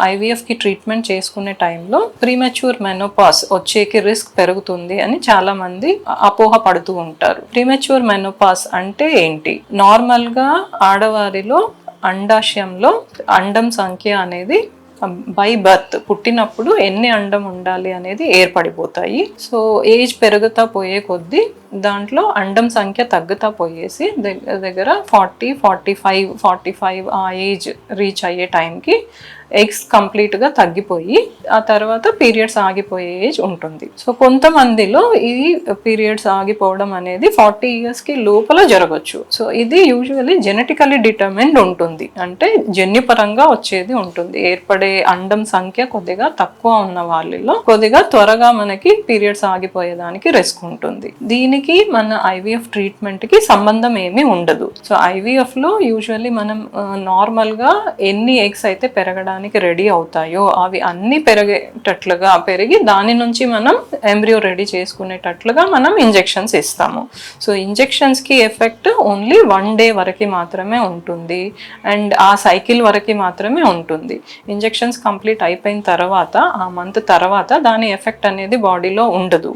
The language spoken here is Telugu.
ఐవీఎఫ్కి ట్రీట్మెంట్ చేసుకునే టైంలో ప్రీమెచ్యూర్ మెనోపాస్ వచ్చేకి రిస్క్ పెరుగుతుంది అని చాలా మంది అపోహ పడుతూ ఉంటారు. ప్రీమెచ్యూర్ మెనోపాస్ అంటే ఏంటి? నార్మల్గా ఆడవారిలో అండాశయంలో అండం సంఖ్య అనేది బై బర్త్ పుట్టినప్పుడు ఎన్ని అండం ఉండాలి అనేది ఏర్పడిపోతాయి. సో ఏజ్ పెరుగుతా పోయే కొద్దీ దాంట్లో అండం సంఖ్య తగ్గుతా పోయేసి దగ్గర 45 ఆ ఏజ్ రీచ్ అయ్యే టైంకి ఎగ్స్ కంప్లీట్గా తగ్గిపోయి ఆ తర్వాత పీరియడ్స్ ఆగిపోయే ఏజ్ ఉంటుంది. సో కొంతమందిలో ఈ పీరియడ్స్ ఆగిపోవడం అనేది 40 ఇయర్స్కి లోపల జరగచ్చు. సో ఇది యూజువల్లీ జెనెటికలీ డిటర్మిన్డ్ ఉంటుంది, అంటే జన్యుపరంగా వచ్చేది ఉంటుంది. ఏర్పడే అండం సంఖ్య కొద్దిగా తక్కువ ఉన్న వాళ్ళలో కొద్దిగా త్వరగా మనకి పీరియడ్స్ ఆగిపోయేదానికి రిస్క్ ఉంటుంది. దీనికి మన ఐవీఎఫ్ ట్రీట్మెంట్కి సంబంధం ఏమీ ఉండదు. సో ఐవీఎఫ్లో యూజువల్లీ మనం నార్మల్గా ఎన్ని ఎగ్స్ అయితే పెరగడానికి రెడీ అవుతాయో అవి అన్ని పెరిగి దాని నుంచి మనం ఎంబ్రియో రెడీ చేసుకునేటట్లుగా మనం ఇంజెక్షన్స్ ఇస్తాము. సో ఇంజెక్షన్స్కి ఎఫెక్ట్ ఓన్లీ 1 day వరకు మాత్రమే ఉంటుంది అండ్ ఆ సైకిల్ వరకు మాత్రమే ఉంటుంది. ఇంజెక్షన్స్ కంప్లీట్ అయిపోయిన తర్వాత ఆ మంత్ తర్వాత దాని ఎఫెక్ట్ అనేది బాడీలో ఉండదు.